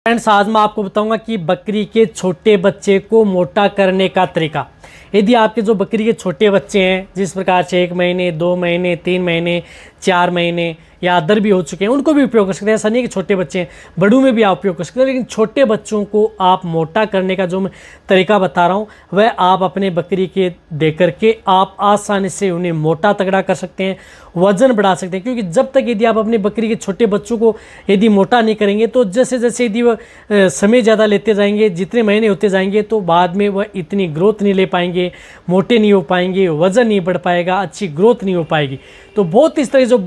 Friends, आज मैं आपको बताऊंगा कि बकरी के छोटे बच्चे को मोटा करने का तरीका। यदि आपके जो बकरी के छोटे बच्चे हैं, जिस प्रकार से 1 महीने 2 महीने 3 महीने 4 महीने या अदर भी हो चुके हैं, उनको भी उपयोग कर सकते हैं। ऐसा नहीं कि छोटे बच्चे हैं, बड़ों में भी आप उपयोग कर सकते हैं। लेकिन छोटे बच्चों को आप मोटा करने का जो मैं तरीका बता रहा हूँ, वह आप अपने बकरी के दे करके आप आसानी से उन्हें मोटा तगड़ा कर सकते हैं, वजन बढ़ा सकते हैं। क्योंकि जब तक यदि आप अपने बकरी के छोटे बच्चों को यदि मोटा नहीं करेंगे, तो जैसे जैसे यदि वह समय ज़्यादा लेते जाएंगे, जितने महीने होते जाएंगे, तो बाद में वह इतनी ग्रोथ नहीं ले पाएंगे, मोटे नहीं हो पाएंगे, वजन नहीं बढ़ पाएगा, अच्छी ग्रोथ नहीं हो पाएगी। तो बहुत इस तरह जो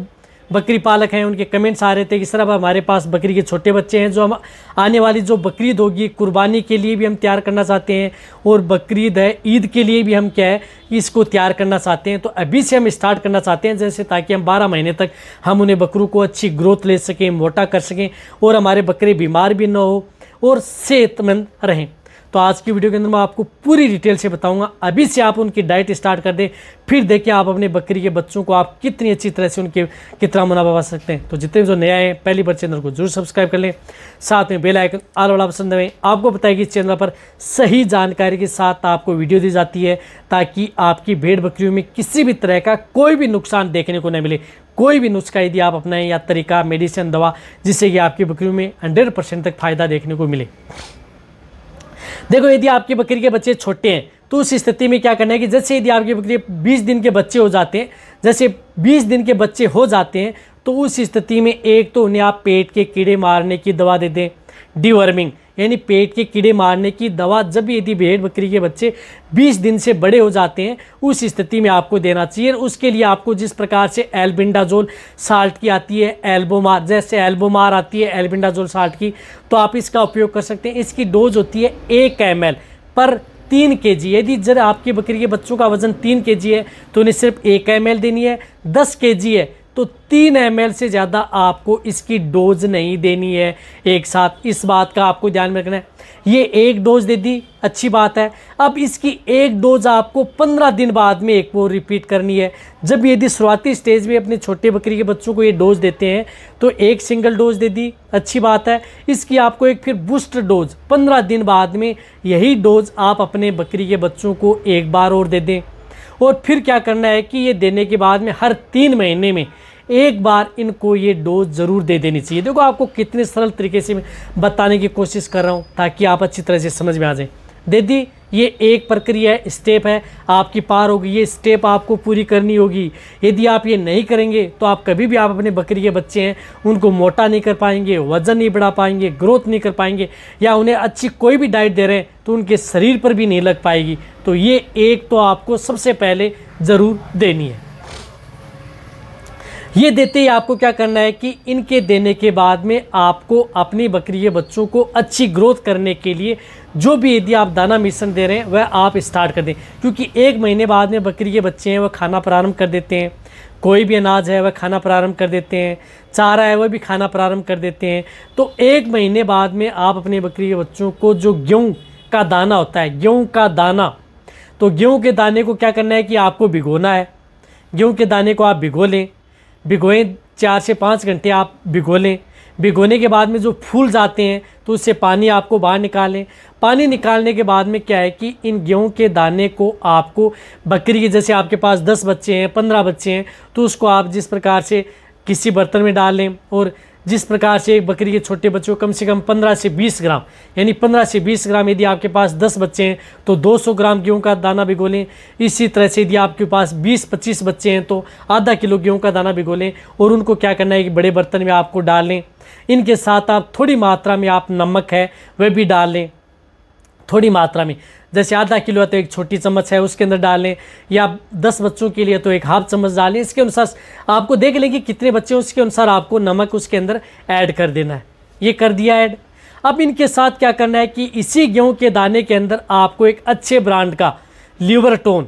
बकरी पालक हैं, उनके कमेंट्स आ रहे थे कि सर अब हमारे पास बकरी के छोटे बच्चे हैं, जो हम आने वाली जो बकरीद होगी, कुर्बानी के लिए भी हम तैयार करना चाहते हैं, और बकरीद है, ईद के लिए भी हम क्या है इसको तैयार करना चाहते हैं। तो अभी से हम स्टार्ट करना चाहते हैं, जैसे ताकि हम 12 महीने तक हम उन्हें बकरों को अच्छी ग्रोथ ले सकें, मोटा कर सकें, और हमारे बकरे बीमार भी ना हो और सेहतमंद रहें। तो आज की वीडियो के अंदर मैं आपको पूरी डिटेल से बताऊंगा। अभी से आप उनकी डाइट स्टार्ट कर दें, फिर देखिए आप अपने बकरी के बच्चों को आप कितनी अच्छी तरह से उनके कितना मुनाफा पा सकते हैं। तो जितने जो नए आए हैं, पहली बार चैनल को जरूर सब्सक्राइब कर लें, साथ में बेल आइकन ऑल वाला पसंद दबाएं। आपको पता है कि इस चैनल पर सही जानकारी के साथ आपको वीडियो दी जाती है, ताकि आपकी भेड़ बकरियों में किसी भी तरह का कोई भी नुकसान देखने को न मिले। कोई भी नुस्खा यदि आप अपनाएं या तरीका, मेडिसिन, दवा, जिससे कि आपकी बकरियों में 100% तक फायदा देखने को मिले। देखो, यदि आपकी बकरी के बच्चे छोटे हैं, तो उस स्थिति में क्या करना है कि जैसे यदि आपकी बकरी 20 दिन के बच्चे हो जाते हैं, जैसे 20 दिन के बच्चे हो जाते हैं, तो उस स्थिति में एक तो उन्हें आप पेट के कीड़े मारने की दवा दे दें, डिवर्मिंग, यानी पेट के कीड़े मारने की दवा। जब यदि भेड़ बकरी के बच्चे 20 दिन से बड़े हो जाते हैं, उस स्थिति में आपको देना चाहिए। उसके लिए आपको जिस प्रकार से एल्बेंडाजोल साल्ट की आती है, एल्बोमार, जैसे एल्बोमार आती है एल्बेंडाजोल साल्ट की, तो आप इसका उपयोग कर सकते हैं। इसकी डोज होती है 1 ml पर 3 kg। यदि जब आपकी बकरी के बच्चों का वजन 3 kg है, तो उन्हें सिर्फ 1 ml देनी है। 10 kg है तो 3 ml से ज़्यादा आपको इसकी डोज नहीं देनी है एक साथ। इस बात का आपको ध्यान में रखना है। ये एक डोज दे दी, अच्छी बात है। अब इसकी एक डोज आपको 15 दिन बाद में एक वो रिपीट करनी है। जब यदि शुरुआती स्टेज में अपने छोटे बकरी के बच्चों को ये डोज देते हैं, तो एक सिंगल डोज दे दी, अच्छी बात है। इसकी आपको एक फिर बूस्टर डोज 15 दिन बाद में यही डोज आप अपने बकरी के बच्चों को एक बार और दे दें। और फिर क्या करना है कि ये देने के बाद में हर 3 महीने में एक बार इनको ये डोज ज़रूर दे देनी चाहिए। देखो, आपको कितने सरल तरीके से मैं बताने की कोशिश कर रहा हूँ, ताकि आप अच्छी तरह से समझ में आ जाए। दे दी, ये एक प्रक्रिया है, स्टेप है, आपकी पार होगी। ये स्टेप आपको पूरी करनी होगी। यदि आप ये नहीं करेंगे, तो आप कभी भी आप अपने बकरी के बच्चे हैं उनको मोटा नहीं कर पाएंगे, वज़न नहीं बढ़ा पाएंगे, ग्रोथ नहीं कर पाएंगे, या उन्हें अच्छी कोई भी डाइट दे रहे हैं तो उनके शरीर पर भी नहीं लग पाएगी। तो ये एक तो आपको सबसे पहले ज़रूर देनी है। ये देते ही आपको क्या करना है कि इनके देने के बाद में आपको अपनी बकरी के बच्चों को अच्छी ग्रोथ करने के लिए जो भी यदि आप दाना मिश्रण दे रहे हैं, वह आप स्टार्ट कर दें। क्योंकि 1 महीने बाद में बकरी के बच्चे हैं, वह खाना प्रारंभ कर देते हैं। कोई भी अनाज है वह खाना प्रारंभ कर देते हैं, चारा है वह भी खाना प्रारंभ कर देते हैं। तो 1 महीने बाद में आप अपने बकरी के बच्चों को जो गेहूँ का दाना होता है, गेहूँ का दाना, तो गेहूँ के दाने को क्या करना है कि आपको भिगोना है। गेहूँ के दाने को आप भिगो लें, भिगोएं 4 से 5 घंटे आप भिगो लें। भिगोने के बाद में जो फूल जाते हैं, तो उससे पानी आपको बाहर निकालें। पानी निकालने के बाद में क्या है कि इन गेहूं के दाने को आपको बकरी के, जैसे आपके पास 10 बच्चे हैं, 15 बच्चे हैं, तो उसको आप जिस प्रकार से किसी बर्तन में डाल लें, और जिस प्रकार से एक बकरी के छोटे बच्चों को कम से कम 15 से 20 ग्राम, यानी 15 से 20 ग्राम, यदि आपके पास 10 बच्चे हैं तो 200 ग्राम गेहूं का दाना भिगो लें। इसी तरह से यदि आपके पास 20-25 बच्चे हैं तो आधा किलो गेहूं का दाना भिगो लें, और उनको क्या करना है कि बड़े बर्तन में आपको डाल लें। इनके साथ आप थोड़ी मात्रा में आप नमक है वह भी डाल लें, थोड़ी मात्रा में, जैसे आधा किलो है तो 1 छोटी चम्मच है उसके अंदर डाल लें, या 10 बच्चों के लिए तो 1 हाफ चम्मच डालें। इसके अनुसार आपको देख लें कि कितने बच्चे हैं, उसके अनुसार आपको नमक उसके अंदर ऐड कर देना है। ये कर दिया ऐड। अब इनके साथ क्या करना है कि इसी गेहूं के दाने के अंदर आपको एक अच्छे ब्रांड का लिवरटोन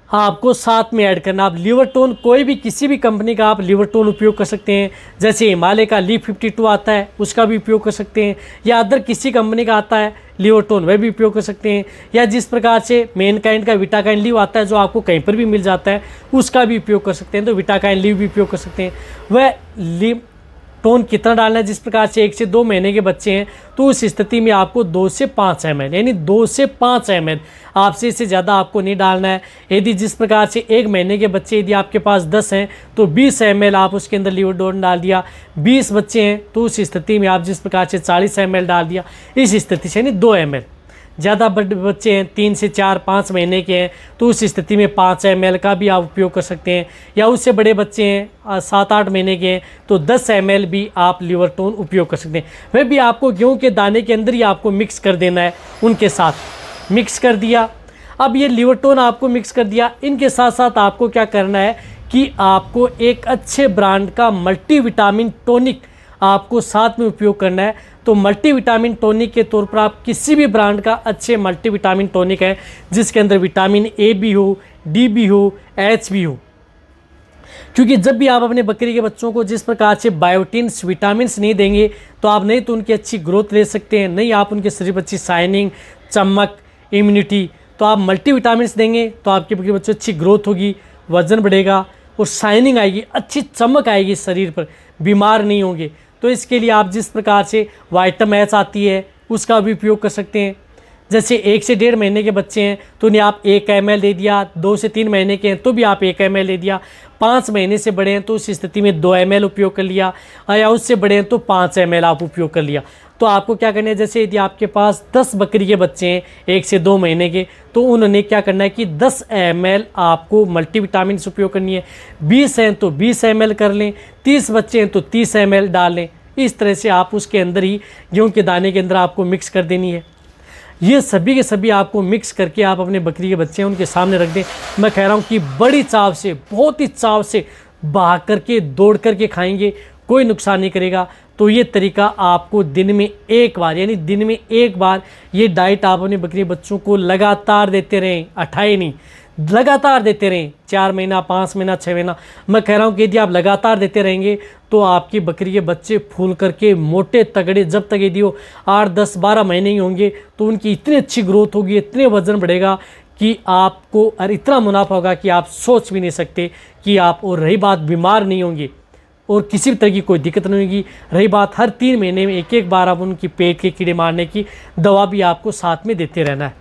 आपको साथ में ऐड करना। आप लिवरटोन, कोई भी किसी भी कंपनी का आप लिवरटोन उपयोग कर सकते हैं। जैसे हिमालय का लीव 52 आता है, उसका भी उपयोग कर सकते हैं, या अदर किसी कंपनी का आता है लिवरटोन, वह भी उपयोग कर सकते हैं। या जिस प्रकार से मेनकाइंड का विटाकाइन लीव आता है, जो आपको कहीं पर भी मिल जाता है, उसका भी उपयोग कर सकते हैं। तो विटाकाइन लीव भी उपयोग कर सकते हैं। वह टोन कितना डालना है, जिस प्रकार से 1 से 2 महीने के बच्चे हैं तो उस स्थिति में आपको 2 से 5 ml, यानी 2 से 5 ml, आपसे इससे ज़्यादा आपको नहीं डालना है। यदि जिस प्रकार से 1 महीने के बच्चे यदि आपके पास 10 हैं तो 20 ml आप उसके अंदर लिवर्टोन डाल दिया। 20 बच्चे हैं तो उस स्थिति में आप जिस प्रकार से 40 ml डाल दिया, इस स्थिति से यानी 2 ml। ज़्यादा बड़े बच्चे हैं 3 से 4-5 महीने के हैं तो उस स्थिति में 5 ml का भी आप उपयोग कर सकते हैं, या उससे बड़े बच्चे हैं 7-8 महीने के हैं तो 10 ml भी आप लिवर्टोन उपयोग कर सकते हैं। वह भी आपको गेहूं के दाने के अंदर ही आपको मिक्स कर देना है, उनके साथ मिक्स कर दिया। अब ये लिवर्टोन आपको मिक्स कर दिया, इनके साथ साथ आपको क्या करना है कि आपको एक अच्छे ब्रांड का मल्टीविटामिन टॉनिक आपको साथ में उपयोग करना है। तो मल्टीविटामिन टॉनिक के तौर पर आप किसी भी ब्रांड का अच्छे मल्टीविटामिन टॉनिक है जिसके अंदर विटामिन ए भी हो, डी भी हो, एच भी हो, क्योंकि जब भी आप अपने बकरी के बच्चों को जिस प्रकार से बायोटिन्स विटामिन्स नहीं देंगे तो आप नहीं तो उनकी अच्छी ग्रोथ ले सकते हैं, नहीं आप उनके शरीर पर अच्छी शाइनिंग, चमक, इम्यूनिटी। तो आप मल्टीविटामिन्स देंगे तो आपके बकरी बच्चों अच्छी ग्रोथ होगी, वजन बढ़ेगा और शाइनिंग आएगी, अच्छी चमक आएगी शरीर पर, बीमार नहीं होंगे। तो इसके लिए आप जिस प्रकार से वाइटम एच आती है उसका भी उपयोग कर सकते हैं। जैसे 1 से 1.5 महीने के बच्चे हैं तो उन्हें आप 1 ml दे दिया, 2 से 3 महीने के हैं तो भी आप 1 ml दे दिया, 5 महीने से बड़े हैं तो उस स्थिति में 2 ml उपयोग कर लिया, या उससे बड़े हैं तो 5 ml आप उपयोग कर लिया। तो आपको क्या करना है, जैसे यदि आपके पास 10 बकरी के बच्चे हैं 1 से 2 महीने के तो उन्होंने क्या करना है कि 10 ml आपको मल्टीविटामिन उपयोग करनी है। 20 हैं तो 20 ml कर लें, 30 बच्चे हैं तो 30 ml डाल लें। इस तरह से आप उसके अंदर ही गेहूं के दाने के अंदर आपको मिक्स कर देनी है। ये सभी के सभी आपको मिक्स करके आप अपने बकरी के बच्चे हैं उनके सामने रख दें। मैं कह रहा हूँ कि बड़ी चाव से, बहुत ही चाव से भाग करके दौड़ करके खाएंगे, कोई नुकसान नहीं करेगा। तो ये तरीका आपको दिन में 1 बार, यानी दिन में 1 बार ये डाइट आप अपने बकरी बच्चों को लगातार देते रहें, अठाए नहीं, लगातार देते रहें, 4 महीना, 5 महीना, 6 महीना। मैं कह रहा हूँ कि यदि आप लगातार देते रहेंगे तो आपकी बकरी के बच्चे फूल करके मोटे तगड़े, जब तक यदि वो 8, 10, 12 महीने ही होंगे तो उनकी इतनी अच्छी ग्रोथ होगी, इतने वजन बढ़ेगा कि आपको और इतना मुनाफा होगा कि आप सोच भी नहीं सकते कि आप, और रही बात बीमार नहीं होंगे और किसी भी तरह की कोई दिक्कत नहीं होगी। रही बात हर 3 महीने में 1-1 बार आप उनकी पेट के कीड़े मारने की दवा भी आपको साथ में देते रहना है।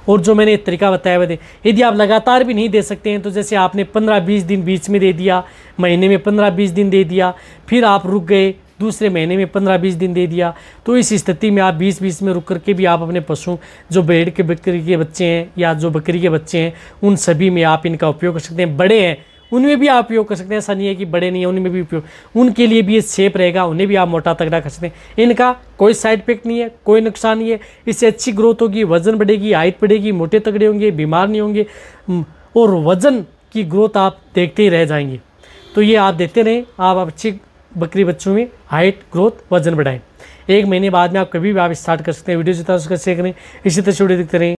और जो मैंने तरीका बताया हुआ, यदि आप लगातार भी नहीं दे सकते हैं तो जैसे आपने 15-20 दिन बीच में दे दिया, महीने में 15-20 दिन दे दिया, फिर आप रुक गए, दूसरे महीने में 15-20 दिन दे दिया, तो इस स्थिति में आप 20-20 में रुक करके भी आप अपने पशु जो भेड़ के बकरी के बच्चे हैं या जो बकरी के बच्चे हैं उन सभी में आप इनका उपयोग कर सकते हैं। बड़े हैं उनमें भी आप उपयोग कर सकते हैं, ऐसा नहीं है कि बड़े नहीं हैं उनमें भी उपयोग, उनके लिए भी ये सेफ रहेगा, उन्हें भी आप मोटा तगड़ा कर सकते हैं। इनका कोई साइड इफेक्ट नहीं है, कोई नुकसान नहीं है, इससे अच्छी ग्रोथ होगी, वजन बढ़ेगी, हाइट बढ़ेगी, मोटे तगड़े होंगे, बीमार नहीं होंगे और वजन की ग्रोथ आप देखते ही रह जाएंगे। तो ये आप देखते रहें, आप अच्छी बकरी बच्चों में हाइट, ग्रोथ, वजन बढ़ाएं। 1 महीने बाद में आप कभी भी आप स्टार्ट कर सकते हैं। वीडियो जितना उसका शेयर करें, इसी तरह से वीडियो देखते रहें।